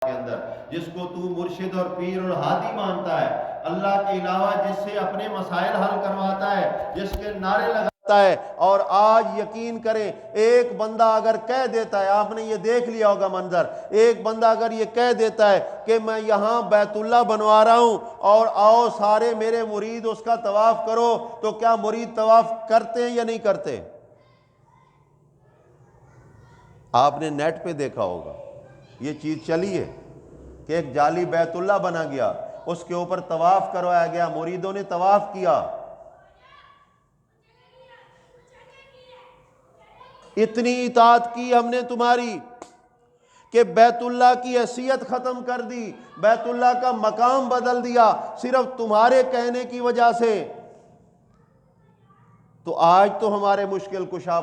کے اندر، جس کو تو مرشد اور پیر اور ہادی مانتا ہے، اللہ کے علاوہ جس سے اپنے مسائل حل کرواتا ہے، جس کے نعرے لگاتا ہے. اور آج یقین کریں، ایک بندہ اگر کہہ دیتا ہے، آپ نے یہ دیکھ لیا ہوگا منظر، ایک بندہ اگر یہ کہہ دیتا ہے کہ میں یہاں بیت اللہ بنوا رہا ہوں اور آؤ سارے میرے مرید اس کا طواف کرو، تو کیا مرید طواف کرتے ہیں یا نہیں کرتے؟ آپ نے نیٹ پہ دیکھا ہوگا، یہ چیز چلی ہے کہ ایک جعلی بیت اللہ بنا گیا، اس کے اوپر طواف کروایا گیا، مریدوں نے طواف کیا. اتنی اطاعت کی ہم نے تمہاری کہ بیت اللہ کی حیثیت ختم کر دی، بیت اللہ کا مقام بدل دیا صرف تمہارے کہنے کی وجہ سے. تو آج تو ہمارے مشکل کشا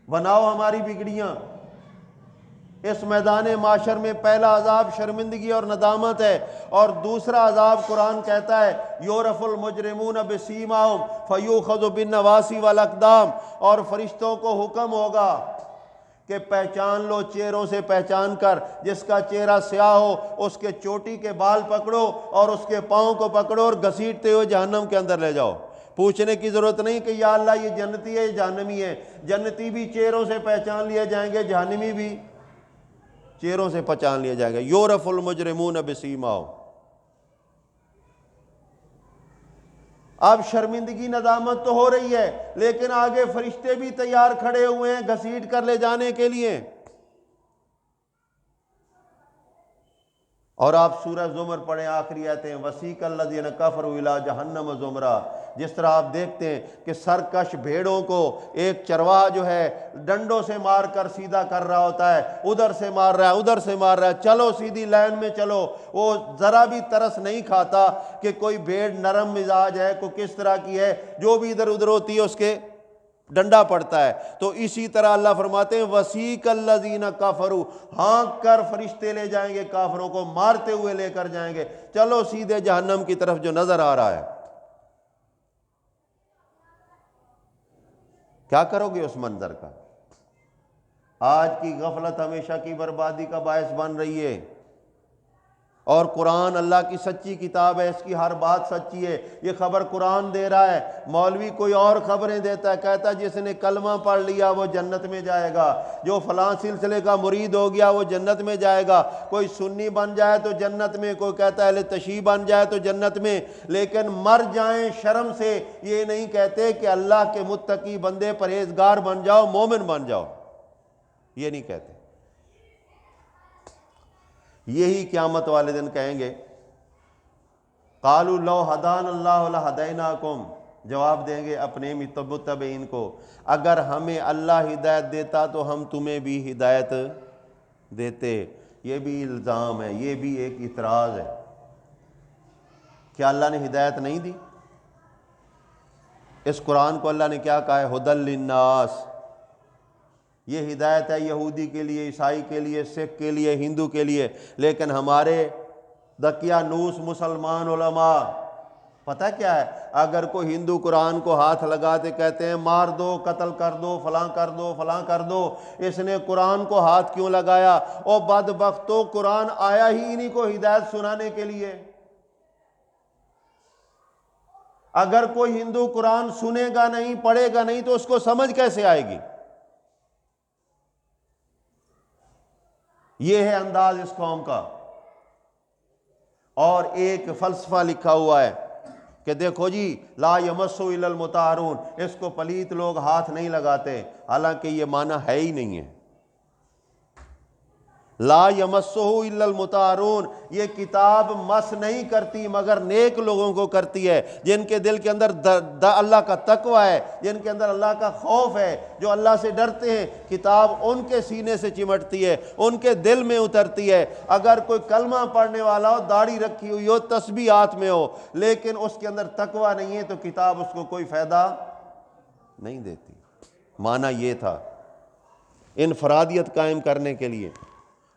بناؤ ہماری بگڑیاں. اس میدان معاشر میں پہلا عذاب شرمندگی اور ندامت ہے، اور دوسرا عذاب قرآن کہتا ہے یورف المجرمون بسیماہم فیوخذ بالنواصی والاقدام، اور فرشتوں کو حکم ہوگا کہ پہچان لو، چہروں سے پہچان کر، جس کا چہرہ سیاہ ہو اس کے چوٹی کے بال پکڑو اور اس کے پاؤں کو پکڑو اور گھسیٹتے ہوئے جہنم کے اندر لے جاؤ. پوچھنے کی ضرورت نہیں کہ یا اللہ یہ جنتی ہے یہ جہنمی ہے، جنتی بھی چہروں سے پہچان لیے جائیں گے، جہنمی بھی چہروں سے پہچان لیا جائے گا. یورف المجرمون بسیماہم. اب شرمندگی ندامت تو ہو رہی ہے، لیکن آگے فرشتے بھی تیار کھڑے ہوئے ہیں گھسیٹ کر لے جانے کے لیے. اور آپ سورہ زمر پڑھیں، آخری آیتیں، وسیق الذین کفروا الی جہنم زمرا. جس طرح آپ دیکھتے ہیں کہ سرکش بھیڑوں کو ایک چرواہا جو ہے ڈنڈوں سے مار کر سیدھا کر رہا ہوتا ہے، ادھر سے مار رہا ہے ادھر سے مار رہا ہے، چلو سیدھی لائن میں چلو. وہ ذرا بھی ترس نہیں کھاتا کہ کوئی بھیڑ نرم مزاج ہے، کوئی کس طرح کی ہے، جو بھی ادھر ادھر ہوتی ہے اس کے ڈنڈا پڑتا ہے. تو اسی طرح اللہ فرماتے ہیں وسیق الذین کفروا، ہانک کر فرشتے لے جائیں گے کافروں کو، مارتے ہوئے لے کر جائیں گے، چلو سیدھے جہنم کی طرف جو نظر آ رہا ہے. کیا کرو گے اس منظر کا؟ آج کی غفلت ہمیشہ کی بربادی کا باعث بن رہی ہے. اور قرآن اللہ کی سچی کتاب ہے، اس کی ہر بات سچی ہے. یہ خبر قرآن دے رہا ہے، مولوی کوئی اور خبریں دیتا ہے، کہتا ہے جس نے کلمہ پڑھ لیا وہ جنت میں جائے گا، جو فلاں سلسلے کا مرید ہو گیا وہ جنت میں جائے گا، کوئی سنی بن جائے تو جنت میں، کوئی کہتا ہے اہل تشیع بن جائے تو جنت میں. لیکن مر جائیں شرم سے یہ نہیں کہتے کہ اللہ کے متقی بندے پرہیزگار بن جاؤ، مومن بن جاؤ، یہ نہیں کہتے. یہی قیامت والے دن کہیں گے قالوا لو ہدانا اللہ لہدیناکم، جواب دیں گے اپنے متبعین کو اگر ہمیں اللہ ہدایت دیتا تو ہم تمہیں بھی ہدایت دیتے. یہ بھی الزام ہے، یہ بھی ایک اعتراض ہے. کیا اللہ نے ہدایت نہیں دی؟ اس قرآن کو اللہ نے کیا کہا ہے؟ ھدی للناس. یہ ہدایت ہے یہودی کے لیے، عیسائی کے لیے، سکھ کے لیے، ہندو کے لیے. لیکن ہمارے دقیانوس مسلمان علماء پتہ کیا ہے؟ اگر کوئی ہندو قرآن کو ہاتھ لگاتے کہتے ہیں مار دو، قتل کر دو، فلاں کر دو، فلاں کر دو، اس نے قرآن کو ہاتھ کیوں لگایا؟ او بدبختو، قرآن آیا ہی انہی کو ہدایت سنانے کے لیے. اگر کوئی ہندو قرآن سنے گا نہیں، پڑھے گا نہیں تو اس کو سمجھ کیسے آئے گی؟ یہ ہے انداز اس قوم کا. اور ایک فلسفہ لکھا ہوا ہے کہ دیکھو جی لا یمسو الا المطہرون، اس کو پلیت لوگ ہاتھ نہیں لگاتے، حالانکہ یہ معنی ہے ہی نہیں ہے. لا یمسہ الا المطہرون، یہ کتاب مس نہیں کرتی مگر نیک لوگوں کو کرتی ہے، جن کے دل کے اندر اللہ کا تقوی ہے، جن کے اندر اللہ کا خوف ہے، جو اللہ سے ڈرتے ہیں. کتاب ان کے سینے سے چمٹتی ہے، ان کے دل میں اترتی ہے. اگر کوئی کلمہ پڑھنے والا ہو، داڑھی رکھی ہوئی ہو، تسبیح ہاتھ میں ہو، لیکن اس کے اندر تقوی نہیں ہے تو کتاب اس کو کوئی فائدہ نہیں دیتی. معنی یہ تھا انفرادیت قائم کرنے کے لیے،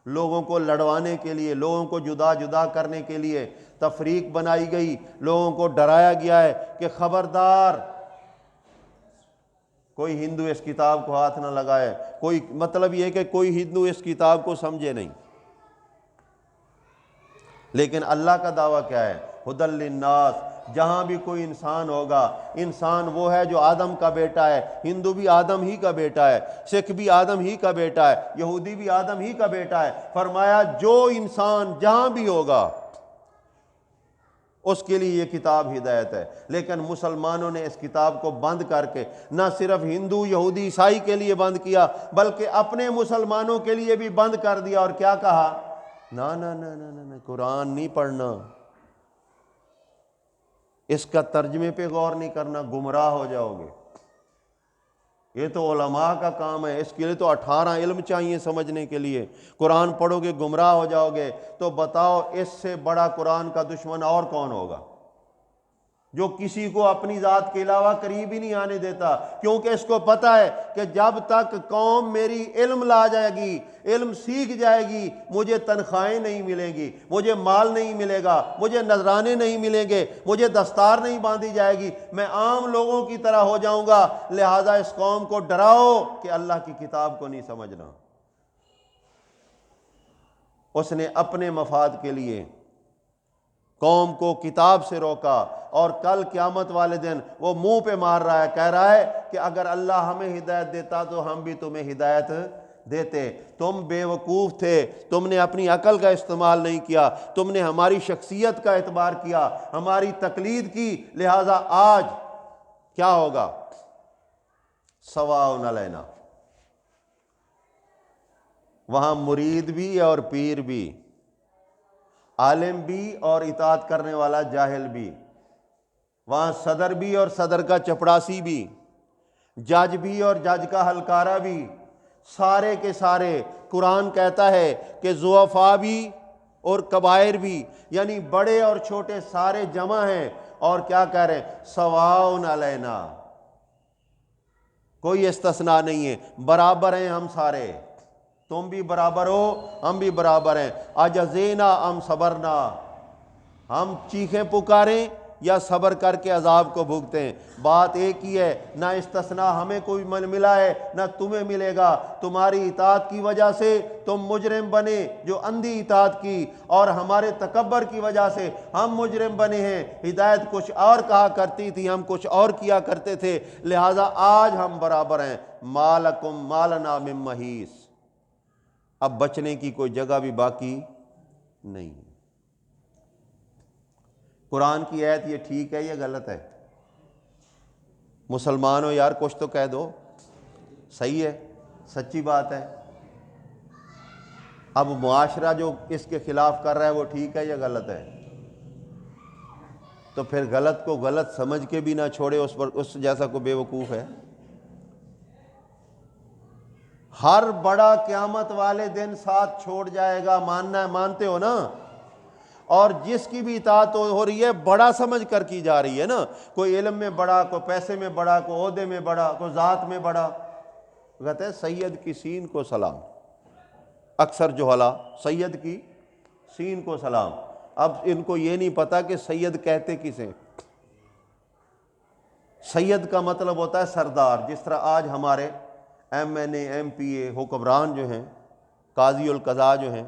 لوگوں کو لڑوانے کے لیے، لوگوں کو جدا جدا کرنے کے لیے تفریق بنائی گئی. لوگوں کو ڈرایا گیا ہے کہ خبردار کوئی ہندو اس کتاب کو ہاتھ نہ لگائے. کوئی مطلب یہ کہ کوئی ہندو اس کتاب کو سمجھے نہیں. لیکن اللہ کا دعویٰ کیا ہے؟ ہدی للناس۔ جہاں بھی کوئی انسان ہوگا، انسان وہ ہے جو آدم کا بیٹا ہے، ہندو بھی آدم ہی کا بیٹا ہے، سکھ بھی آدم ہی کا بیٹا ہے، یہودی بھی آدم ہی کا بیٹا ہے۔ فرمایا جو انسان جہاں بھی ہوگا اس کے لیے یہ کتاب ہدایت ہے۔ لیکن مسلمانوں نے اس کتاب کو بند کر کے نہ صرف ہندو، یہودی، عیسائی کے لیے بند کیا، بلکہ اپنے مسلمانوں کے لیے بھی بند کر دیا، اور کیا کہا؟ نہ نہ نہ نہ نہ، قرآن نہیں پڑھنا، اس کا ترجمے پہ غور نہیں کرنا، گمراہ ہو جاؤ گے۔ یہ تو علماء کا کام ہے، اس کے لیے تو 18 علم چاہیے سمجھنے کے لیے۔ قرآن پڑھو گے گمراہ ہو جاؤ گے، تو بتاؤ اس سے بڑا قرآن کا دشمن اور کون ہوگا، جو کسی کو اپنی ذات کے علاوہ قریب ہی نہیں آنے دیتا؟ کیونکہ اس کو پتہ ہے کہ جب تک قوم میری علم لا جائے گی، علم سیکھ جائے گی، مجھے تنخواہیں نہیں ملیں گی، مجھے مال نہیں ملے گا، مجھے نذرانے نہیں ملیں گے، مجھے دستار نہیں باندھی جائے گی، میں عام لوگوں کی طرح ہو جاؤں گا۔ لہٰذا اس قوم کو ڈراؤ کہ اللہ کی کتاب کو نہیں سمجھنا۔ اس نے اپنے مفاد کے لیے قوم کو کتاب سے روکا، اور کل قیامت والے دن وہ منہ پہ مار رہا ہے، کہہ رہا ہے کہ اگر اللہ ہمیں ہدایت دیتا تو ہم بھی تمہیں ہدایت دیتے۔ تم بے وقوف تھے، تم نے اپنی عقل کا استعمال نہیں کیا، تم نے ہماری شخصیت کا اعتبار کیا، ہماری تقلید کی، لہٰذا آج کیا ہوگا؟ سواء علینا۔ وہاں مرید بھی اور پیر بھی، عالم بھی اور اطاعت کرنے والا جاہل بھی، وہاں صدر بھی اور صدر کا چپڑاسی بھی، جج بھی اور جج کا ہلکارہ بھی، سارے کے سارے قرآن کہتا ہے کہ ضعفاء بھی اور کبائر بھی، یعنی بڑے اور چھوٹے سارے جمع ہیں، اور کیا کہہ رہے ہیں؟ سواء علینا، کوئی استثناء نہیں ہے، برابر ہیں ہم سارے، تم بھی برابر ہو، ہم بھی برابر ہیں۔ اجزینا ام صبرنا، ہم چیخیں پکاریں یا صبر کر کے عذاب کو بھوگتے ہیں، بات ایک ہی ہے۔ نہ استثناء ہمیں کوئی ملا ہے نہ تمہیں ملے گا۔ تمہاری اطاعت کی وجہ سے تم مجرم بنے جو اندھی اطاعت کی، اور ہمارے تکبر کی وجہ سے ہم مجرم بنے ہیں۔ ہدایت کچھ اور کہا کرتی تھی، ہم کچھ اور کیا کرتے تھے، لہٰذا آج ہم برابر ہیں۔ مالکم مالنا من محیص، اب بچنے کی کوئی جگہ بھی باقی نہیں۔ قرآن کی آیت یہ ٹھیک ہے یا غلط ہے؟ مسلمان ہو یار، کچھ تو کہہ دو، صحیح ہے، سچی بات ہے۔ اب معاشرہ جو اس کے خلاف کر رہا ہے وہ ٹھیک ہے یا غلط ہے؟ تو پھر غلط کو غلط سمجھ کے بھی نہ چھوڑے، اس پر اس جیسا کوئی بے وقوف ہے؟ ہر بڑا قیامت والے دن ساتھ چھوڑ جائے گا، ماننا ہے؟ مانتے ہو نا؟ اور جس کی بھی اطاعت ہو رہی ہے بڑا سمجھ کر کی جا رہی ہے نا، کوئی علم میں بڑا، کوئی پیسے میں بڑا، کوئی عہدے میں بڑا، کوئی ذات میں بڑا۔ کہتے ہیں سید کی سین کو سلام، اکثر جہلا سید کی سین کو سلام۔ اب ان کو یہ نہیں پتا کہ سید کہتے کسے۔ سید کا مطلب ہوتا ہے سردار، جس طرح آج ہمارے ایم این اے، ایم پی اے، حکمران جو ہیں، قاضی القضاء جو ہیں،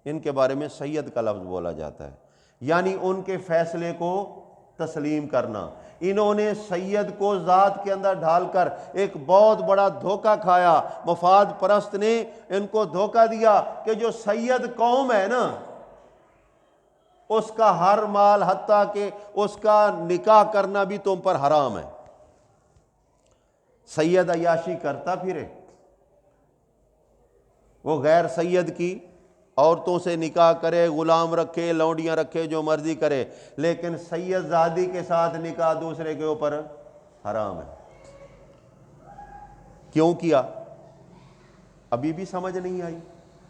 ان کے بارے میں سید کا لفظ بولا جاتا ہے، یعنی ان کے فیصلے کو تسلیم کرنا۔ انہوں نے سید کو ذات کے اندر ڈھال کر ایک بہت بڑا دھوکہ کھایا، مفاد پرست نے ان کو دھوکہ دیا کہ جو سید قوم ہے نا، اس کا ہر مال، حتیٰ کہ اس کا نکاح کرنا بھی تم پر حرام ہے۔ سید عیاشی کرتا پھرے، وہ غیر سید کی عورتوں سے نکاح کرے، غلام رکھے، لونڈیاں رکھے، جو مرضی کرے، لیکن سید زادی کے ساتھ نکاح دوسرے کے اوپر حرام ہے۔ کیوں کیا؟ ابھی بھی سمجھ نہیں آئی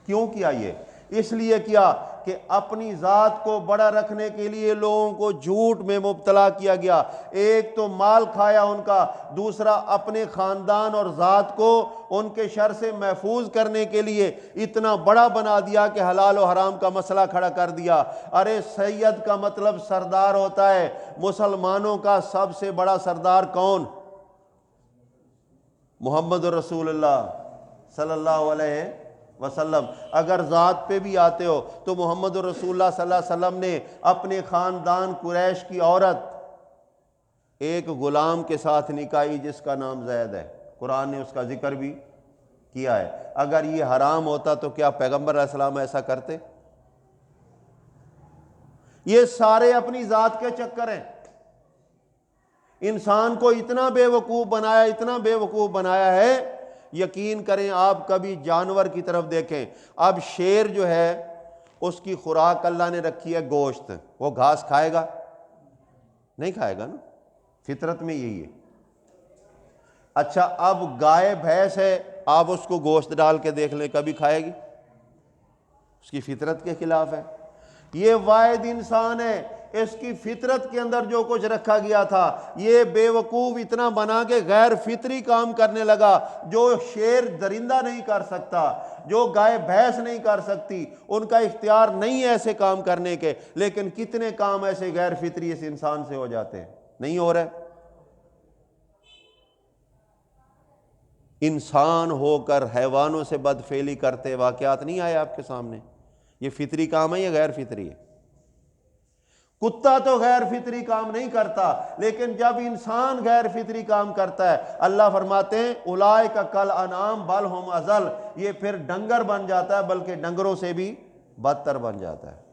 کیوں کیا؟ یہ اس لیے کیا کہ اپنی ذات کو بڑا رکھنے کے لیے لوگوں کو جھوٹ میں مبتلا کیا گیا۔ ایک تو مال کھایا ان کا، دوسرا اپنے خاندان اور ذات کو ان کے شر سے محفوظ کرنے کے لیے اتنا بڑا بنا دیا کہ حلال و حرام کا مسئلہ کھڑا کر دیا۔ ارے سید کا مطلب سردار ہوتا ہے، مسلمانوں کا سب سے بڑا سردار کون؟ محمد رسول اللہ صلی اللہ علیہ وسلم۔ اگر ذات پہ بھی آتے ہو تو محمد رسول اللہ صلی اللہ علیہ وسلم نے اپنے خاندان قریش کی عورت ایک غلام کے ساتھ نکاحی جس کا نام زید ہے، قرآن نے اس کا ذکر بھی کیا ہے۔ اگر یہ حرام ہوتا تو کیا پیغمبر علیہ السلام ایسا کرتے؟ یہ سارے اپنی ذات کے چکر ہیں۔ انسان کو اتنا بے وقوف بنایا، اتنا بے وقوف بنایا ہے، یقین کریں آپ کبھی جانور کی طرف دیکھیں۔ اب شیر جو ہے اس کی خوراک اللہ نے رکھی ہے گوشت، وہ گھاس کھائے گا؟ نہیں کھائے گا نا، فطرت میں یہی ہے۔ اچھا اب گائے بھینس ہے، آپ اس کو گوشت ڈال کے دیکھ لیں، کبھی کھائے گی؟ اس کی فطرت کے خلاف ہے۔ یہ واحد انسان ہے، اس کی فطرت کے اندر جو کچھ رکھا گیا تھا، یہ بے وقوف اتنا بنا کے غیر فطری کام کرنے لگا، جو شیر درندہ نہیں کر سکتا، جو گائے بھینس نہیں کر سکتی، ان کا اختیار نہیں ہے ایسے کام کرنے کے، لیکن کتنے کام ایسے غیر فطری اس انسان سے ہو جاتے ہیں، نہیں ہو رہے؟ انسان ہو کر حیوانوں سے بدفعلی کرتے واقعات نہیں آئے آپ کے سامنے؟ یہ فطری کام ہے یا غیر فطری ہے؟ کتا تو غیر فطری کام نہیں کرتا، لیکن جب انسان غیر فطری کام کرتا ہے، اللہ فرماتے ہیں اولئک کالانعام بل ہم اضل، یہ پھر ڈنگر بن جاتا ہے، بلکہ ڈنگروں سے بھی بدتر بن جاتا ہے۔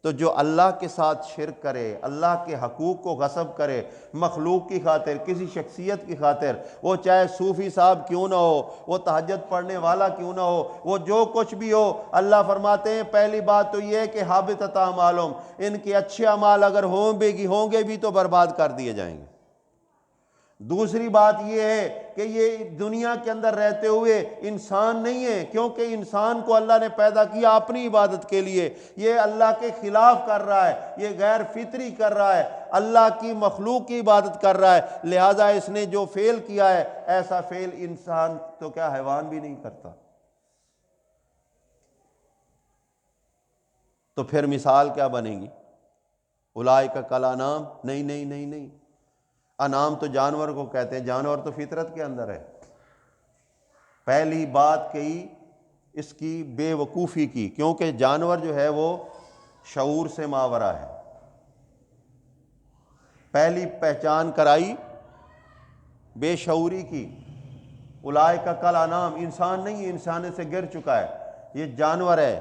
تو جو اللہ کے ساتھ شرک کرے، اللہ کے حقوق کو غصب کرے، مخلوق کی خاطر، کسی شخصیت کی خاطر، وہ چاہے صوفی صاحب کیوں نہ ہو، وہ تہجد پڑھنے والا کیوں نہ ہو، وہ جو کچھ بھی ہو، اللہ فرماتے ہیں پہلی بات تو یہ ہے کہ حابطۃ اعمالہم، ان کے اچھے اعمال اگر ہوں گے بھی تو برباد کر دیے جائیں گے۔ دوسری بات یہ ہے کہ یہ دنیا کے اندر رہتے ہوئے انسان نہیں ہے، کیونکہ انسان کو اللہ نے پیدا کیا اپنی عبادت کے لیے، یہ اللہ کے خلاف کر رہا ہے، یہ غیر فطری کر رہا ہے، اللہ کی مخلوق کی عبادت کر رہا ہے، لہٰذا اس نے جو فعل کیا ہے ایسا فعل انسان تو کیا حیوان بھی نہیں کرتا۔ تو پھر مثال کیا بنے گی؟ اولئک کالانعام، نہیں نہیں نہیں نہیں، انعام تو جانور کو کہتے ہیں، جانور تو فطرت کے اندر ہے۔ پہلی بات کہی اس کی بے وقوفی کی، کیونکہ جانور جو ہے وہ شعور سے ماورا ہے۔ پہلی پہچان کرائی بے شعوری کی، اولئک کالانعام، انسان نہیں ہے، انسان سے گر چکا ہے، یہ جانور ہے،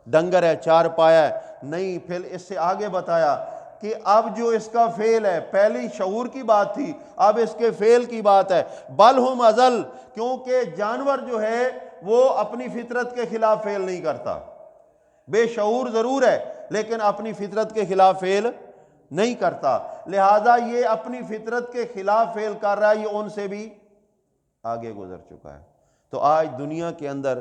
ڈنگر ہے، چار پایا ہے، نہیں۔ پھر اس سے آگے بتایا کہ اب جو اس کا فعل ہے، پہلی شعور کی بات تھی، اب اس کے فعل کی بات ہے، بل ہم اضل، کیونکہ جانور جو ہے وہ اپنی فطرت کے خلاف فعل نہیں کرتا، بے شعور ضرور ہے لیکن اپنی فطرت کے خلاف فعل نہیں کرتا، لہذا یہ اپنی فطرت کے خلاف فعل کر رہا ہے، یہ ان سے بھی آگے گزر چکا ہے۔ تو آج دنیا کے اندر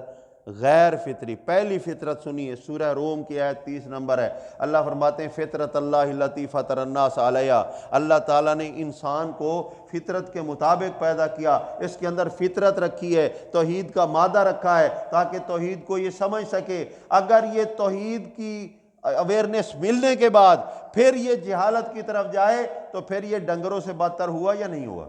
غیر فطری پہلی فطرت سنیے، سورہ روم کی آیت 30 نمبر ہے، اللہ فرماتے ہیں فطرت اللہ التی فطر الناس علیہا، اللہ تعالیٰ نے انسان کو فطرت کے مطابق پیدا کیا، اس کے اندر فطرت رکھی ہے، توحید کا مادہ رکھا ہے تاکہ توحید کو یہ سمجھ سکے۔ اگر یہ توحید کی اویئرنیس ملنے کے بعد پھر یہ جہالت کی طرف جائے تو پھر یہ ڈنگروں سے بدتر ہوا یا نہیں ہوا؟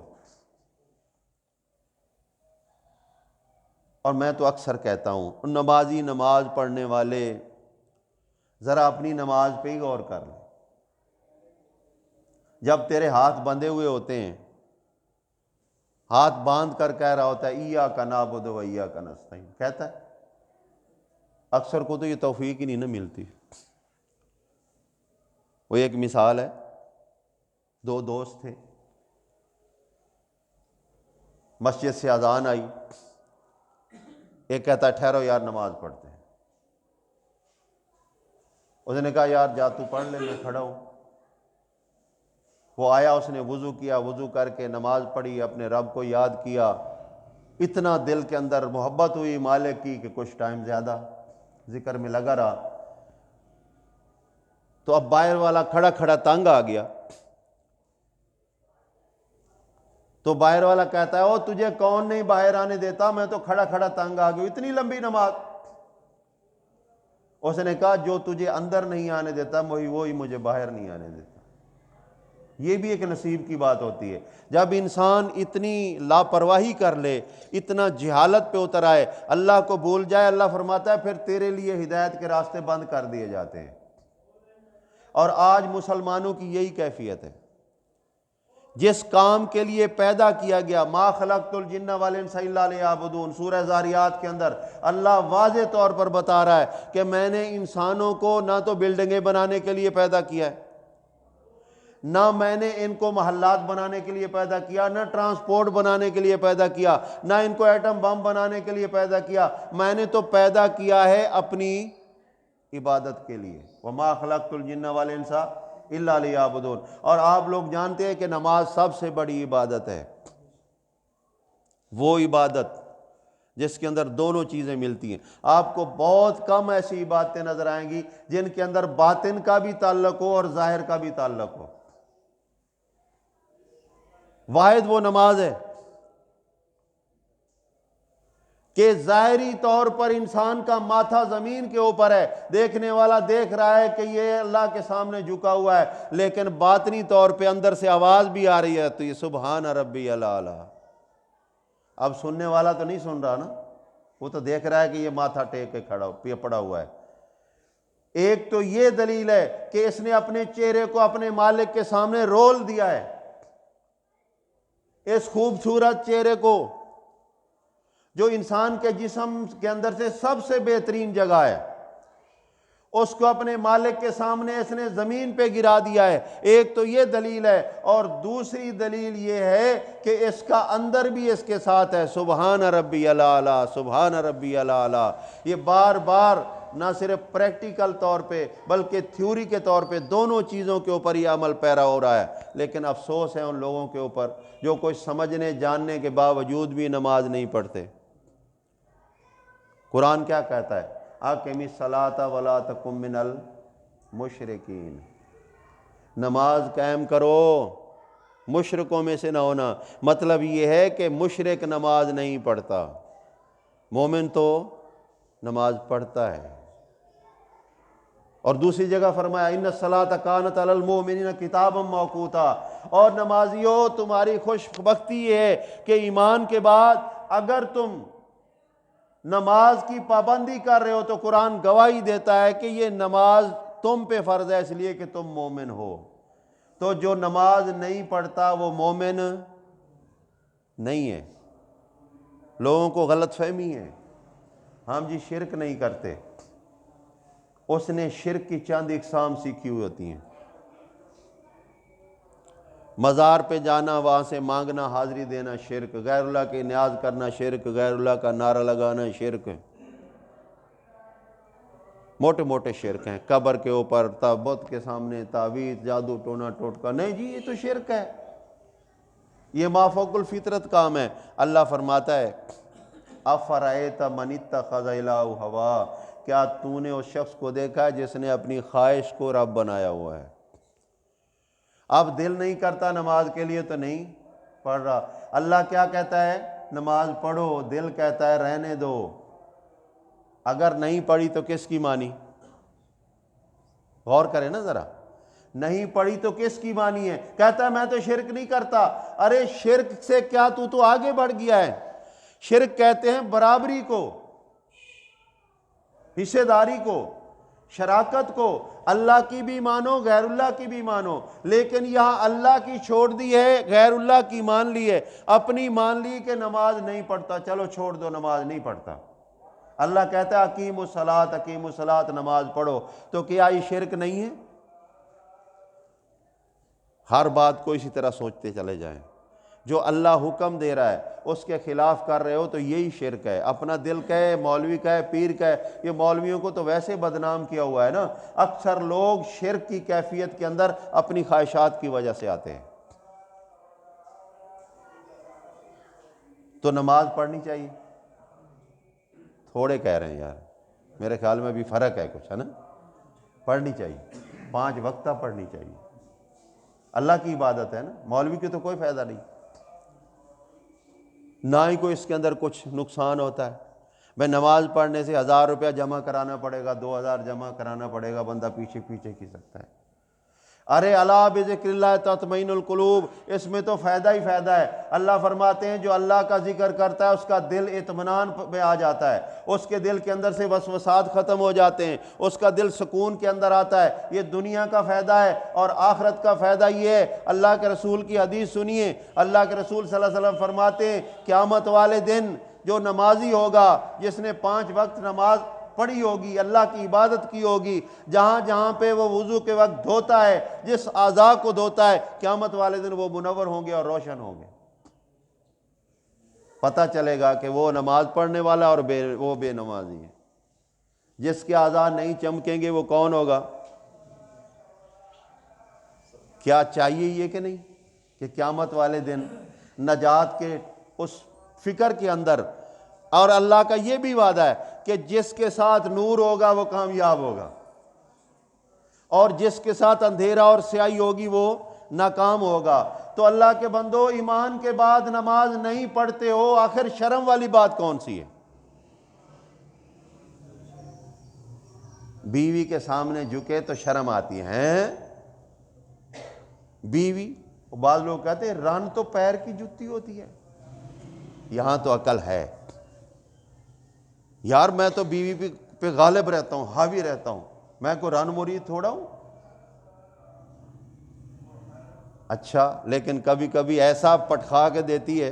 اور میں تو اکثر کہتا ہوں نمازی، نماز پڑھنے والے ذرا اپنی نماز پہ ہی غور کر لیں۔ جب تیرے ہاتھ بندھے ہوئے ہوتے ہیں، ہاتھ باندھ کر کہہ رہا ہوتا ہے ایاک نعبد و ایاک نستعین، کہتا ہے، اکثر کو تو یہ توفیق ہی نہیں نہ ملتی۔ وہ ایک مثال ہے، دو دوست تھے، مسجد سے اذان آئی، ایک کہتا ہے ٹھہرو یار نماز پڑھتے ہیں، اس نے کہا یار جا تو پڑھ لے، میں کھڑا ہوں۔ وہ آیا، اس نے وضو کیا، وضو کر کے نماز پڑھی، اپنے رب کو یاد کیا، اتنا دل کے اندر محبت ہوئی مالک کی کہ کچھ ٹائم زیادہ ذکر میں لگا رہا۔ تو اب باہر والا کھڑا کھڑا تنگ آ گیا، تو باہر والا کہتا ہے او تجھے کون نہیں باہر آنے دیتا، میں تو کھڑا کھڑا تنگ آ گیا، اتنی لمبی نماز۔ اس نے کہا جو تجھے اندر نہیں آنے دیتا وہی مجھے باہر نہیں آنے دیتا۔ یہ بھی ایک نصیب کی بات ہوتی ہے۔ جب انسان اتنی لاپرواہی کر لے، اتنا جہالت پہ اتر آئے، اللہ کو بھول جائے، اللہ فرماتا ہے پھر تیرے لیے ہدایت کے راستے بند کر دیے جاتے ہیں۔ اور آج مسلمانوں کی یہی کیفیت ہے۔ جس کام کے لیے پیدا کیا گیا، ما خلقت الجن والانس الا لیعبدون، سورہ ذاریات کے اندر اللہ واضح طور پر بتا رہا ہے کہ میں نے انسانوں کو نہ تو بلڈنگیں بنانے کے لیے پیدا کیا ہے، نہ میں نے ان کو محلات بنانے کے لیے پیدا کیا، نہ ٹرانسپورٹ بنانے کے لیے پیدا کیا، نہ ان کو ایٹم بم بنانے کے لیے پیدا کیا، میں نے تو پیدا کیا ہے اپنی عبادت کے لیے۔ وما خلقت الجن والانس الا لیعبدون۔ اور آپ لوگ جانتے ہیں کہ نماز سب سے بڑی عبادت ہے، وہ عبادت جس کے اندر دونوں چیزیں ملتی ہیں۔ آپ کو بہت کم ایسی عبادتیں نظر آئیں گی جن کے اندر باطن کا بھی تعلق ہو اور ظاہر کا بھی تعلق ہو۔ واحد وہ نماز ہے کہ ظاہری طور پر انسان کا ماتھا زمین کے اوپر ہے، دیکھنے والا دیکھ رہا ہے کہ یہ اللہ کے سامنے جھکا ہوا ہے، لیکن باطنی طور پہ اندر سے آواز بھی آ رہی ہے تو یہ سبحان ربی الاعلی۔ اب سننے والا تو نہیں سن رہا نا، وہ تو دیکھ رہا ہے کہ یہ ماتھا ٹیک کے کھڑا پڑا ہوا ہے۔ ایک تو یہ دلیل ہے کہ اس نے اپنے چہرے کو اپنے مالک کے سامنے رول دیا ہے، اس خوبصورت چہرے کو جو انسان کے جسم کے اندر سے سب سے بہترین جگہ ہے، اس کو اپنے مالک کے سامنے اس نے زمین پہ گرا دیا ہے۔ ایک تو یہ دلیل ہے، اور دوسری دلیل یہ ہے کہ اس کا اندر بھی اس کے ساتھ ہے، سبحان ربی الاعلی، سبحان ربی الاعلی۔ یہ بار بار نہ صرف پریکٹیکل طور پہ بلکہ تھیوری کے طور پہ دونوں چیزوں کے اوپر یہ عمل پیرا ہو رہا ہے۔ لیکن افسوس ہے ان لوگوں کے اوپر جو کچھ سمجھنے جاننے کے باوجود بھی نماز نہیں پڑھتے۔ قرآن کیا کہتا ہے؟ اقم الصلاۃ ولا تکن من المشرکین، نماز قائم کرو، مشرکوں میں سے نہ ہونا۔ مطلب یہ ہے کہ مشرک نماز نہیں پڑھتا، مومن تو نماز پڑھتا ہے۔ اور دوسری جگہ فرمایا ان الصلاۃ کانت علی المؤمنین کتابا موقوتا، اور نمازیوں تمہاری خوش بختی یہ ہے کہ ایمان کے بعد اگر تم نماز کی پابندی کر رہے ہو تو قرآن گواہی دیتا ہے کہ یہ نماز تم پہ فرض ہے اس لیے کہ تم مومن ہو۔ تو جو نماز نہیں پڑھتا وہ مومن نہیں ہے۔ لوگوں کو غلط فہمی ہے، ہم جی شرک نہیں کرتے، اس نے شرک کی چند اقسام سیکھی ہوئی ہوتی ہیں۔ مزار پہ جانا، وہاں سے مانگنا، حاضری دینا شرک، غیر اللہ کی نیاز کرنا شرک، غیر اللہ کا نعرہ لگانا شرک، موٹے موٹے شرک ہیں۔ قبر کے اوپر، تابوت کے سامنے تعویذ، جادو ٹونا ٹوٹکا، نہیں جی یہ تو شرک ہے، یہ مافوق الفطرت کام ہے۔ اللہ فرماتا ہے افرأیت من اتخذ الہہ ہوا، کیا تو نے اس شخص کو دیکھا ہے جس نے اپنی خواہش کو رب بنایا ہوا ہے؟ اب دل نہیں کرتا نماز کے لیے تو نہیں پڑھ رہا۔ اللہ کیا کہتا ہے؟ نماز پڑھو، دل کہتا ہے رہنے دو۔ اگر نہیں پڑھی تو کس کی مانی؟ غور کریں نا ذرا، نہیں پڑھی تو کس کی مانی ہے؟ کہتا ہے میں تو شرک نہیں کرتا۔ ارے شرک سے کیا تو آگے بڑھ گیا ہے۔ شرک کہتے ہیں برابری کو، حصے داری کو، شراکت کو۔ اللہ کی بھی مانو، غیر اللہ کی بھی مانو، لیکن یہاں اللہ کی چھوڑ دی ہے، غیر اللہ کی مان لی ہے۔ اپنی مان لی کہ نماز نہیں پڑھتا، چلو چھوڑ دو، نماز نہیں پڑھتا۔ اللہ کہتا ہے اقیموا الصلاۃ، اقیموا الصلاۃ، نماز پڑھو۔ تو کیا یہ شرک نہیں ہے؟ ہر بات کو اسی طرح سوچتے چلے جائیں، جو اللہ حکم دے رہا ہے اس کے خلاف کر رہے ہو تو یہی شرک ہے۔ اپنا دل کہے، مولوی کہے، پیر کہے، یہ مولویوں کو تو ویسے بدنام کیا ہوا ہے نا۔ اکثر لوگ شرک کی کیفیت کے اندر اپنی خواہشات کی وجہ سے آتے ہیں۔ تو نماز پڑھنی چاہیے، تھوڑے کہہ رہے ہیں یار، میرے خیال میں بھی فرق ہے کچھ، ہے نا؟ پڑھنی چاہیے، 5 وقتہ پڑھنی چاہیے، اللہ کی عبادت ہے نا، مولوی کی تو کوئی فائدہ نہیں، نہ ہی کوئی اس کے اندر کچھ نقصان ہوتا ہے۔ میں نماز پڑھنے سے 1000 روپیہ جمع کرانا پڑے گا، 2000 جمع کرانا پڑے گا، بندہ پیچھے پیچھے کی سکتا ہے۔ ارے الا بذکر اللہ تطمئن القلوب، اس میں تو فائدہ ہی فائدہ ہے۔ اللہ فرماتے ہیں جو اللہ کا ذکر کرتا ہے اس کا دل اطمینان پہ آ جاتا ہے، اس کے دل کے اندر سے وسوسات ختم ہو جاتے ہیں، اس کا دل سکون کے اندر آتا ہے۔ یہ دنیا کا فائدہ ہے، اور آخرت کا فائدہ یہ ہے۔ اللہ کے رسول کی حدیث سنیے، اللہ کے رسول صلی اللہ علیہ وسلم فرماتے ہیں قیامت والے دن جو نمازی ہوگا، جس نے 5 وقت نماز پڑھی ہوگی، اللہ کی عبادت کی ہوگی، جہاں جہاں پہ وہ وضو کے وقت دھوتا ہے، جس اعضاء کو دھوتا ہے، قیامت والے دن وہ منور ہوں گے اور روشن ہوں گے۔ پتہ چلے گا کہ وہ نماز پڑھنے والا اور وہ بے نمازی ہے۔ جس کے اعضاء نہیں چمکیں گے وہ کون ہوگا؟ کیا چاہیے یہ کہ نہیں کہ قیامت والے دن نجات کے اس فکر کے اندر، اور اللہ کا یہ بھی وعدہ ہے کہ جس کے ساتھ نور ہوگا وہ کامیاب ہوگا، اور جس کے ساتھ اندھیرا اور سیاہی ہوگی وہ ناکام ہوگا۔ تو اللہ کے بندو، ایمان کے بعد نماز نہیں پڑھتے ہو، آخر شرم والی بات کون سی ہے؟ بیوی کے سامنے جھکے تو شرم آتی ہے۔ بیوی، بعض لوگ کہتے ہیں رن تو پیر کی جوتی ہوتی ہے، یہاں تو عقل ہے۔ یار میں تو بیوی پہ غالب رہتا ہوں، حاوی رہتا ہوں، میں کوئی رن مرید تھوڑا ہوں۔ اچھا، لیکن کبھی کبھی ایسا پٹخا کے دیتی ہے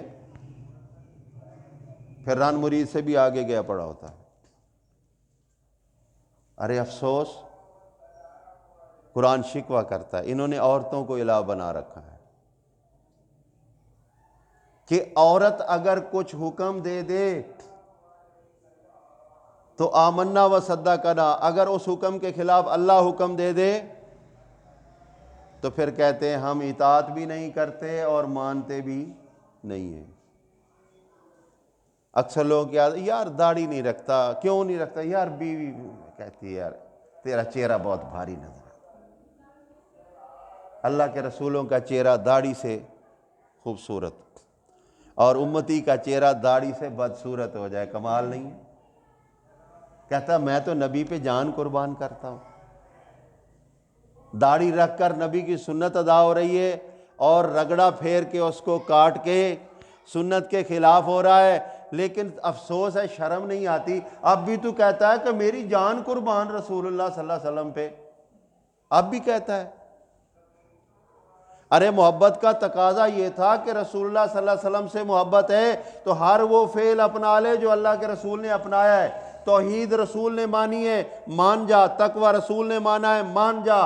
پھر رن مرید سے بھی آگے گیا پڑا ہوتا ہے۔ ارے افسوس، قرآن شکوہ کرتا ہے، انہوں نے عورتوں کو الہ بنا رکھا ہے کہ عورت اگر کچھ حکم دے دے تو آمنا و صدقنا، اگر اس حکم کے خلاف اللہ حکم دے دے تو پھر کہتے ہیں ہم اطاعت بھی نہیں کرتے اور مانتے بھی نہیں ہیں۔ اکثر لوگ یار داڑھی نہیں رکھتا، کیوں نہیں رکھتا؟ یار بیوی کہتی ہے یار تیرا چہرہ بہت بھاری نظر آتا۔ اللہ کے رسولوں کا چہرہ داڑھی سے خوبصورت، اور امتی کا چہرہ داڑھی سے بدصورت ہو جائے، کمال نہیں ہے؟ کہتا میں تو نبی پہ جان قربان کرتا ہوں، داڑھی رکھ کر نبی کی سنت ادا ہو رہی ہے، اور رگڑا پھیر کے اس کو کاٹ کے سنت کے خلاف ہو رہا ہے، لیکن افسوس ہے شرم نہیں آتی۔ اب بھی تو کہتا ہے کہ میری جان قربان رسول اللہ صلی اللہ علیہ وسلم پہ، اب بھی کہتا ہے۔ ارے محبت کا تقاضا یہ تھا کہ رسول اللہ صلی اللہ علیہ وسلم سے محبت ہے تو ہر وہ فعل اپنا لے جو اللہ کے رسول نے اپنایا ہے۔ توحید رسول نے مانی ہے، مان جا۔ تقوی رسول نے مانا ہے، مان جا۔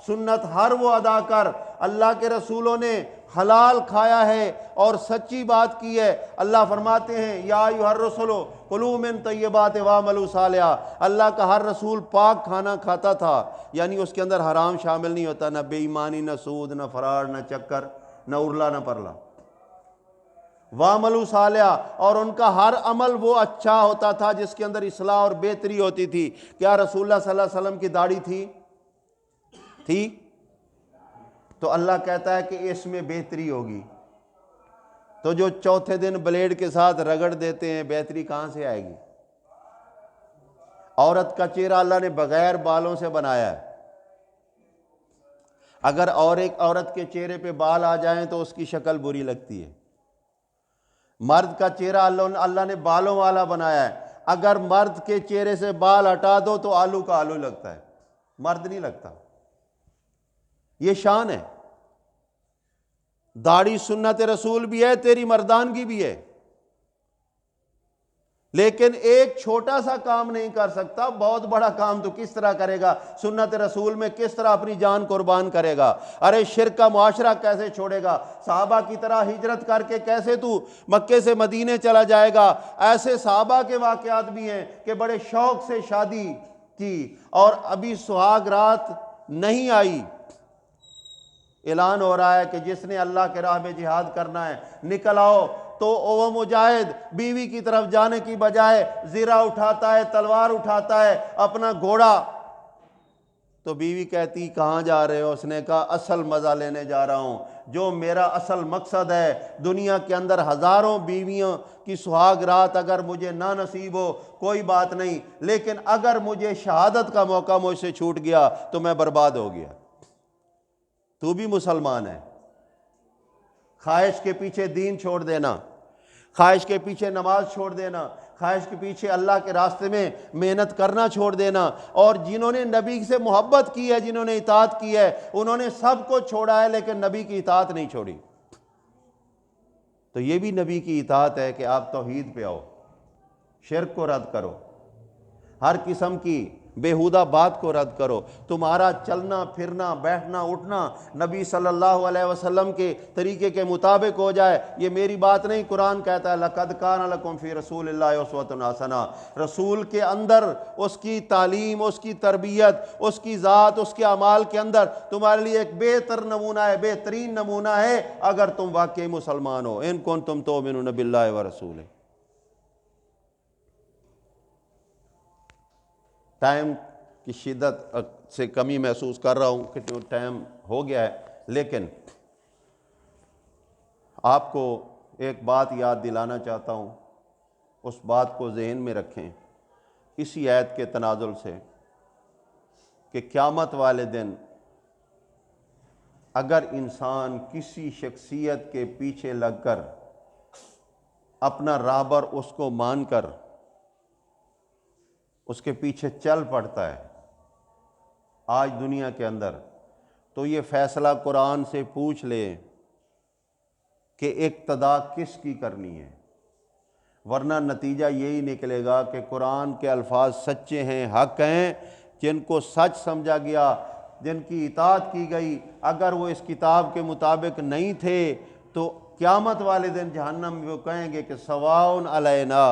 سنت ہر وہ ادا کر، اللہ کے رسولوں نے حلال کھایا ہے اور سچی بات کی ہے۔ اللہ فرماتے ہیں یا ایھا الرسل کلوا من طیبات واعملوا صالحا، اللہ کا ہر رسول پاک کھانا کھاتا تھا، یعنی اس کے اندر حرام شامل نہیں ہوتا، نہ بے ایمانی، نہ سود، نہ فراڈ، نہ چکر، نہ ارلا، نہ پرلا۔ وَعَمَلُوا صالحا، اور ان کا ہر عمل وہ اچھا ہوتا تھا جس کے اندر اصلاح اور بہتری ہوتی تھی۔ کیا رسول اللہ صلی اللہ علیہ وسلم کی داڑھی تھی؟ تو اللہ کہتا ہے کہ اس میں بہتری ہوگی۔ تو جو چوتھے دن بلیڈ کے ساتھ رگڑ دیتے ہیں، بہتری کہاں سے آئے گی؟ عورت کا چہرہ اللہ نے بغیر بالوں سے بنایا ہے۔ اگر اور ایک عورت کے چہرے پہ بال آ جائیں تو اس کی شکل بری لگتی ہے۔ مرد کا چہرہ اللہ نے بالوں والا بنایا ہے، اگر مرد کے چہرے سے بال ہٹا دو تو آلو کا آلو لگتا ہے، مرد نہیں لگتا۔ یہ شان ہے۔ داڑھی سنت رسول بھی ہے، تیری مردانگی بھی ہے، لیکن ایک چھوٹا سا کام نہیں کر سکتا، بہت بڑا کام تو کس طرح کرے گا؟ سنت رسول میں کس طرح اپنی جان قربان کرے گا؟ ارے شرک کا معاشرہ کیسے چھوڑے گا؟ صحابہ کی طرح ہجرت کر کے کیسے تو مکے سے مدینے چلا جائے گا؟ ایسے صحابہ کے واقعات بھی ہیں کہ بڑے شوق سے شادی کی اور ابھی سہاگ رات نہیں آئی، اعلان ہو رہا ہے کہ جس نے اللہ کے راہ میں جہاد کرنا ہے نکل آؤ، تو وہ مجاہد بیوی کی طرف جانے کی بجائے زرہ اٹھاتا ہے، تلوار اٹھاتا ہے، اپنا گھوڑا۔ تو بیوی کہتی کہاں جا رہے ہو؟ اس نے کہا اصل مزہ لینے جا رہا ہوں، جو میرا اصل مقصد ہے۔ دنیا کے اندر ہزاروں بیویوں کی سہاگ رات اگر مجھے نہ نصیب ہو کوئی بات نہیں، لیکن اگر مجھے شہادت کا موقع مجھ سے چھوٹ گیا تو میں برباد ہو گیا۔ تو بھی مسلمان ہے۔ خواہش کے پیچھے دین چھوڑ دینا، خواہش کے پیچھے نماز چھوڑ دینا، خواہش کے پیچھے اللہ کے راستے میں محنت کرنا چھوڑ دینا، اور جنہوں نے نبی سے محبت کی ہے، جنہوں نے اطاعت کی ہے، انہوں نے سب کو چھوڑا ہے لیکن نبی کی اطاعت نہیں چھوڑی۔ تو یہ بھی نبی کی اطاعت ہے کہ آپ توحید پہ آؤ، شرک کو رد کرو، ہر قسم کی بیہودہ بات کو رد کرو، تمہارا چلنا پھرنا بیٹھنا اٹھنا نبی صلی اللہ علیہ وسلم کے طریقے کے مطابق ہو جائے۔ یہ میری بات نہیں، قرآن کہتا ہے لَقَدْ كَانَ لَكُمْ فِي رَسُولِ اللَّهِ أُسْوَةٌ حَسَنَةٌ۔ رسول کے اندر اس کی تعلیم، اس کی تربیت، اس کی ذات، اس کے اعمال کے اندر تمہارے لیے ایک بہتر نمونہ ہے، بہترین نمونہ ہے اگر تم واقعی مسلمان ہو۔ إِن كُنتُمْ تُؤْمِنُونَ بِاللَّهِ وَرَسُولِهِ۔ ٹائم کی شدت سے کمی محسوس کر رہا ہوں کہ ٹائم ہو گیا ہے، لیکن آپ کو ایک بات یاد دلانا چاہتا ہوں، اس بات کو ذہن میں رکھیں اسی آیت کے تنازل سے، کہ قیامت والے دن اگر انسان کسی شخصیت کے پیچھے لگ کر اپنا راہبر اس کو مان کر اس کے پیچھے چل پڑتا ہے آج دنیا کے اندر، تو یہ فیصلہ قرآن سے پوچھ لے کہ اقتدا کس کی کرنی ہے، ورنہ نتیجہ یہی نکلے گا کہ قرآن کے الفاظ سچے ہیں، حق ہیں، جن کو سچ سمجھا گیا، جن کی اطاعت کی گئی، اگر وہ اس کتاب کے مطابق نہیں تھے تو قیامت والے دن جہنم میں وہ کہیں گے کہ سواؤن علینا،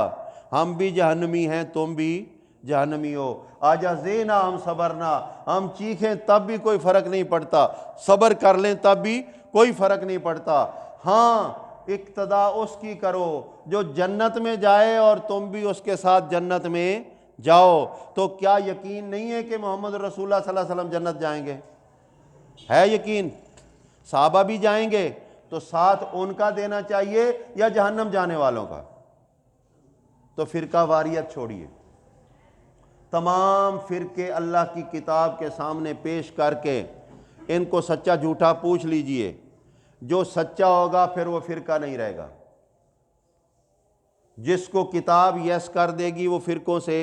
ہم بھی جہنمی ہیں تم بھی جہنمی ہو، آجزینا ہم صبرنا، ہم چیخیں تب بھی کوئی فرق نہیں پڑتا، صبر کر لیں تب بھی کوئی فرق نہیں پڑتا۔ ہاں اقتدا اس کی کرو جو جنت میں جائے اور تم بھی اس کے ساتھ جنت میں جاؤ۔ تو کیا یقین نہیں ہے کہ محمد رسول اللہ صلی اللہ علیہ وسلم جنت جائیں گے؟ ہے یقین؟ صحابہ بھی جائیں گے تو ساتھ ان کا دینا چاہیے یا جہنم جانے والوں کا؟ تو فرقہ واریت چھوڑیے، تمام فرقے اللہ کی کتاب کے سامنے پیش کر کے ان کو سچا جھوٹا پوچھ لیجئے، جو سچا ہوگا پھر وہ فرقہ نہیں رہے گا، جس کو کتاب یس کر دے گی وہ فرقوں سے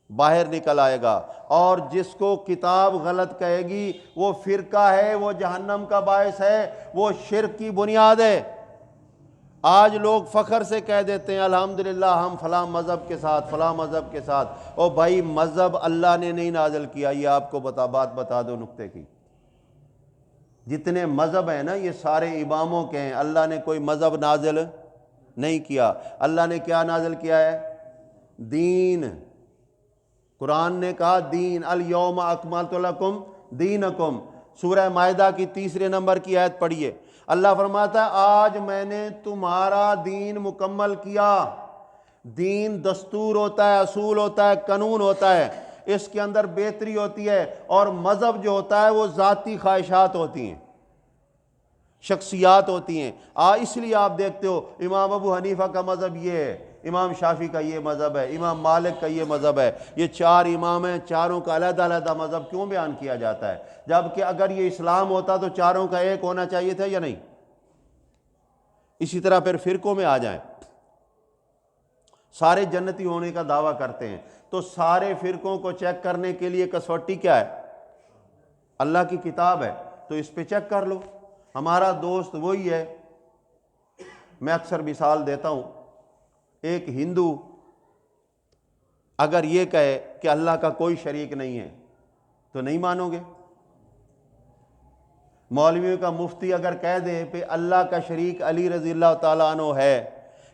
باہر نکل آئے گا، اور جس کو کتاب غلط کہے گی وہ فرقہ ہے، وہ جہنم کا باعث ہے، وہ شرک کی بنیاد ہے۔ آج لوگ فخر سے کہہ دیتے ہیں الحمدللہ ہم فلاں مذہب کے ساتھ، فلاں مذہب کے ساتھ۔ او بھائی مذہب اللہ نے نہیں نازل کیا، یہ آپ کو بات بتا دو نکتے کی، جتنے مذہب ہیں نا یہ سارے اماموں کے ہیں، اللہ نے کوئی مذہب نازل نہیں کیا۔ اللہ نے کیا نازل کیا ہے؟ دین۔ قرآن نے کہا دین، الیوم اکملت لکم دینکم، سورہ مائدہ کی 3 نمبر کی آیت پڑھیے، اللہ فرماتا ہے آج میں نے تمہارا دین مکمل کیا۔ دین دستور ہوتا ہے، اصول ہوتا ہے، قانون ہوتا ہے، اس کے اندر بہتری ہوتی ہے، اور مذہب جو ہوتا ہے وہ ذاتی خواہشات ہوتی ہیں، شخصیات ہوتی ہیں۔ اس لیے آپ دیکھتے ہو امام ابو حنیفہ کا مذہب یہ ہے، امام شافعی کا یہ مذہب ہے، امام مالک کا یہ مذہب ہے، یہ 4 امام ہیں، چاروں کا علیحدہ علیحدہ مذہب کیوں بیان کیا جاتا ہے؟ جبکہ اگر یہ اسلام ہوتا تو چاروں کا ایک ہونا چاہیے تھا یا نہیں؟ اسی طرح پھر فرقوں میں آ جائیں، سارے جنتی ہونے کا دعویٰ کرتے ہیں، تو سارے فرقوں کو چیک کرنے کے لیے کسوٹی کیا ہے؟ اللہ کی کتاب ہے، تو اس پہ چیک کر لو۔ ہمارا دوست وہی ہے، میں اکثر مثال دیتا ہوں، ایک ہندو اگر یہ کہے کہ اللہ کا کوئی شریک نہیں ہے تو نہیں مانو گے؟ مولویوں کا مفتی اگر کہہ دے کہ اللہ کا شریک علی رضی اللہ تعالیٰ عنہ ہے،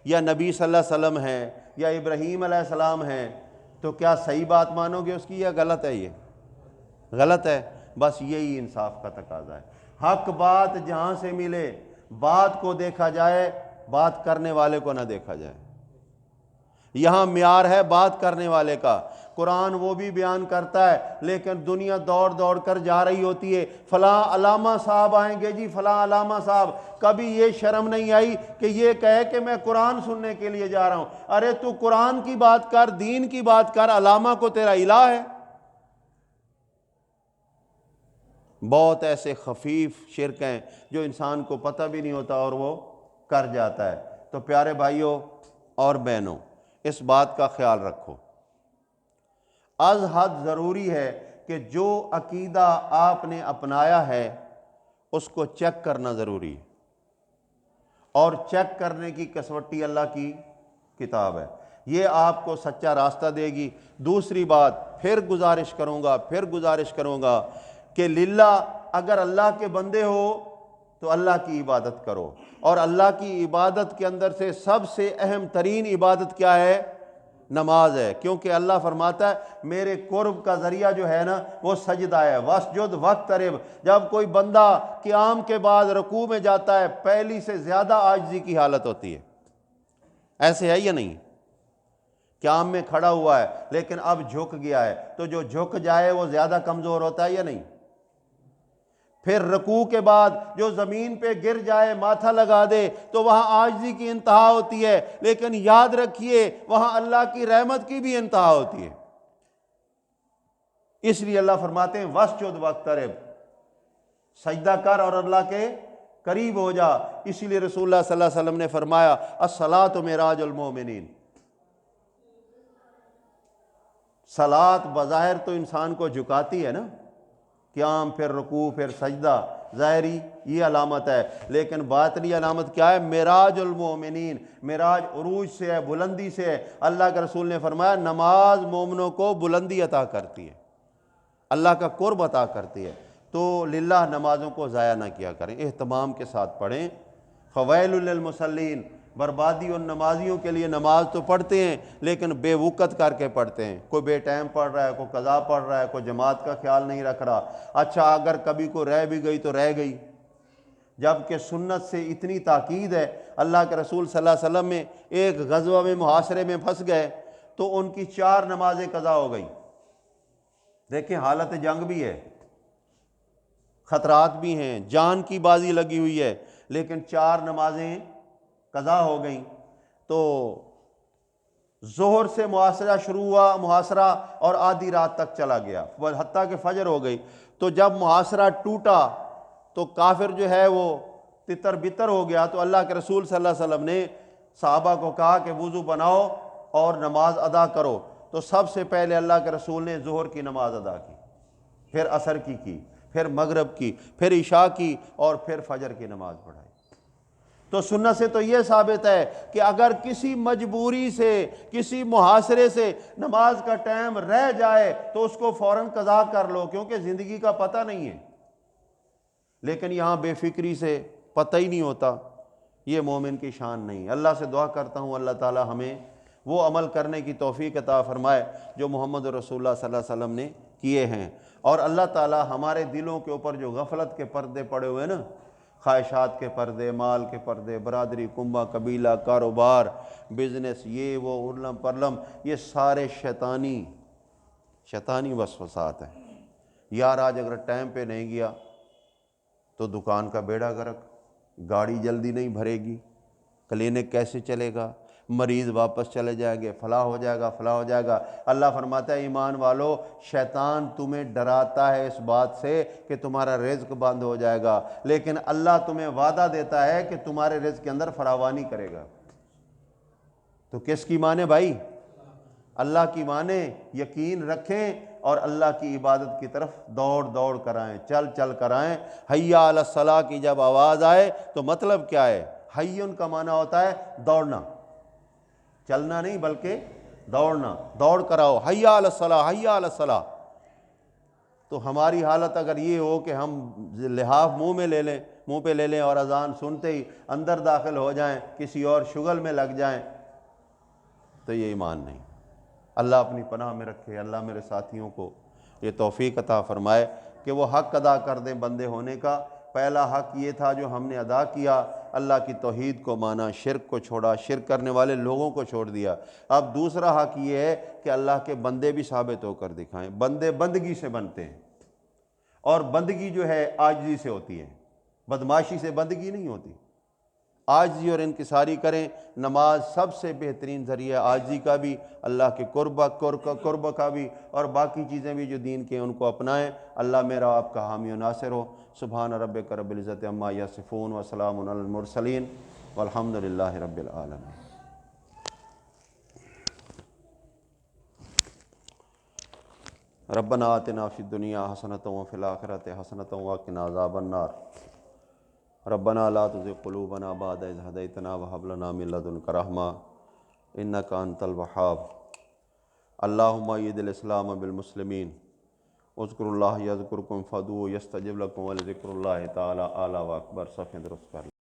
یا نبی صلی اللہ علیہ وسلم ہے، یا ابراہیم علیہ السلام ہے، تو کیا صحیح بات مانو گے اس کی یا غلط ہے؟ یہ غلط ہے۔ بس یہی انصاف کا تقاضا ہے، حق بات جہاں سے ملے بات کو دیکھا جائے، بات کرنے والے کو نہ دیکھا جائے۔ یہاں معیار ہے بات کرنے والے کا۔ قرآن وہ بھی بیان کرتا ہے لیکن دنیا دوڑ کر جا رہی ہوتی ہے، فلاں علامہ صاحب آئیں گے جی، فلاں علامہ صاحب، کبھی یہ شرم نہیں آئی کہ یہ کہے کہ میں قرآن سننے کے لیے جا رہا ہوں؟ ارے تو قرآن کی بات کر، دین کی بات کر، علامہ کو تیرا الہ ہے؟ بہت ایسے خفیف شرک ہیں جو انسان کو پتہ بھی نہیں ہوتا اور وہ کر جاتا ہے۔ تو پیارے بھائیوں اور بہنوں، اس بات کا خیال رکھو، از حد ضروری ہے کہ جو عقیدہ آپ نے اپنایا ہے اس کو چیک کرنا ضروری ہے، اور چیک کرنے کی کسوٹی اللہ کی کتاب ہے، یہ آپ کو سچا راستہ دے گی۔ دوسری بات پھر گزارش کروں گا کہ للہ اگر اللہ کے بندے ہو تو اللہ کی عبادت کرو، اور اللہ کی عبادت کے اندر سے سب سے اہم ترین عبادت کیا ہے؟ نماز ہے، کیونکہ اللہ فرماتا ہے میرے قرب کا ذریعہ جو ہے نا وہ سجدہ ہے، واسجد واقترب۔ جب کوئی بندہ قیام کے بعد رکوع میں جاتا ہے پہلی سے زیادہ عاجزی کی حالت ہوتی ہے، ایسے ہے یا نہیں؟ قیام میں کھڑا ہوا ہے لیکن اب جھک گیا ہے، تو جو جھک جائے وہ زیادہ کمزور ہوتا ہے یا نہیں؟ پھر رکوع کے بعد جو زمین پہ گر جائے ماتھا لگا دے تو وہاں عاجزی کی انتہا ہوتی ہے، لیکن یاد رکھیے وہاں اللہ کی رحمت کی بھی انتہا ہوتی ہے۔ اس لیے اللہ فرماتے ہیں واسجد واقترب، سجدہ کر اور اللہ کے قریب ہو جا۔ اسی لیے رسول اللہ صلی اللہ علیہ وسلم نے فرمایا الصلاۃ معراج المومنین، صلاۃ بظاہر تو انسان کو جھکاتی ہے نا، قیام پھر رکوع پھر سجدہ، ظاہری یہ علامت ہے، لیکن باطنی علامت کیا ہے؟ معراج المومنین، معراج عروج سے ہے، بلندی سے ہے۔ اللہ کے رسول نے فرمایا نماز مومنوں کو بلندی عطا کرتی ہے، اللہ کا قرب عطا کرتی ہے۔ تو للہ نمازوں کو ضائع نہ کیا کریں، اہتمام کے ساتھ پڑھیں۔ فویل للمصلین، بربادی ان نمازیوں کے لیے، نماز تو پڑھتے ہیں لیکن بے وقت کر کے پڑھتے ہیں، کوئی بے ٹائم پڑھ رہا ہے، کوئی قضا پڑھ رہا ہے، کوئی جماعت کا خیال نہیں رکھ رہا۔ اچھا اگر کبھی کوئی رہ بھی گئی تو رہ گئی، جبکہ سنت سے اتنی تاکید ہے۔ اللہ کے رسول صلی اللہ علیہ وسلم میں ایک غزوہ میں محاصرے میں پھنس گئے تو ان کی 4 نمازیں قضا ہو گئی۔ دیکھیں حالت جنگ بھی ہے، خطرات بھی ہیں، جان کی بازی لگی ہوئی ہے، لیکن 4 نمازیں قضا ہو گئیں۔ تو ظہر سے محاصرہ شروع ہوا، محاصرہ اور آدھی رات تک چلا گیا، حتیٰ کہ فجر ہو گئی۔ تو جب محاصرہ ٹوٹا تو کافر جو ہے وہ تتر بتر ہو گیا، تو اللہ کے رسول صلی اللہ علیہ وسلم نے صحابہ کو کہا کہ وضو بناؤ اور نماز ادا کرو۔ تو سب سے پہلے اللہ کے رسول نے ظہر کی نماز ادا کی، پھر عصر کی، پھر مغرب کی، پھر عشاء کی، اور پھر فجر کی نماز پڑھائی۔ تو سنت سے تو یہ ثابت ہے کہ اگر کسی مجبوری سے، کسی محاصرے سے نماز کا ٹائم رہ جائے تو اس کو فوراً قضا کر لو، کیونکہ زندگی کا پتہ نہیں ہے۔ لیکن یہاں بے فکری سے پتہ ہی نہیں ہوتا، یہ مومن کی شان نہیں۔ اللہ سے دعا کرتا ہوں اللہ تعالی ہمیں وہ عمل کرنے کی توفیق عطا فرمائے جو محمد رسول اللہ صلی اللہ علیہ وسلم نے کیے ہیں، اور اللہ تعالی ہمارے دلوں کے اوپر جو غفلت کے پردے پڑے ہوئے نا، خواہشات کے پردے، مال کے پردے، برادری، کنبہ، قبیلہ، کاروبار، بزنس، یہ وہ ارلم پرلم، یہ سارے شیطانی وسوسات ہیں۔ یار آج اگر ٹائم پہ نہیں گیا تو دکان کا بیڑا غرق، گاڑی جلدی نہیں بھرے گی، کلینک کیسے چلے گا، مریض واپس چلے جائیں گے، فلاں ہو جائے گا، فلاں ہو جائے گا۔ اللہ فرماتا ہے ایمان والو، شیطان تمہیں ڈراتا ہے اس بات سے کہ تمہارا رزق بند ہو جائے گا، لیکن اللہ تمہیں وعدہ دیتا ہے کہ تمہارے رزق کے اندر فراوانی کرے گا۔ تو کس کی مانے بھائی؟ اللہ کی مانے، یقین رکھیں اور اللہ کی عبادت کی طرف دوڑ کرائیں، چل کرائیں۔ حیا علی الصلاۃ کی جب آواز آئے تو مطلب کیا ہے؟ حیٌ کا معنی ہوتا ہے دوڑنا، چلنا نہیں بلکہ دوڑنا، دوڑ کراؤ، حیا علی الصلاۃ، حیا علی الصلاۃ۔ تو ہماری حالت اگر یہ ہو کہ ہم لحاف منہ پہ لے لیں اور اذان سنتے ہی اندر داخل ہو جائیں، کسی اور شغل میں لگ جائیں، تو یہ ایمان نہیں۔ اللہ اپنی پناہ میں رکھے۔ اللہ میرے ساتھیوں کو یہ توفیق عطا فرمائے کہ وہ حق ادا کر دیں بندے ہونے کا۔ پہلا حق یہ تھا جو ہم نے ادا کیا، اللہ کی توحید کو مانا، شرک کو چھوڑا، شرک کرنے والے لوگوں کو چھوڑ دیا۔ اب دوسرا حق یہ ہے کہ اللہ کے بندے بھی ثابت ہو کر دکھائیں۔ بندے بندگی سے بنتے ہیں، اور بندگی جو ہے عاجزی سے ہوتی ہے، بدماشی سے بندگی نہیں ہوتی۔ عاجزی اور انکساری کریں۔ نماز سب سے بہترین ذریعہ عاجزی کا بھی، اللہ کے قرب کا بھی، اور باقی چیزیں بھی جو دین کے ان کو اپنائیں۔ اللہ میرا آپ کا حامی و ناصر ہو۔ سبحان ربک رب العزت عما یصفون وسلام علی المرسلین والحمد للہ رب العالمین۔ ربنا آتنا فی الدنیا حسنۃ وفی الآخرۃ حسنۃ وقنا عذاب النار۔ ربنا لا تزغ قلوبنا بعد إذ هديتنا وهب لنا من لدنك رحمة إنك أنت الوهاب۔ اللهم أيد الإسلام بالمسلمين، اذكروا الله يذكركم فادعوه يستجب لكم ولذكر الله تعالى أعلى وأكبر۔ صفحہ درست کر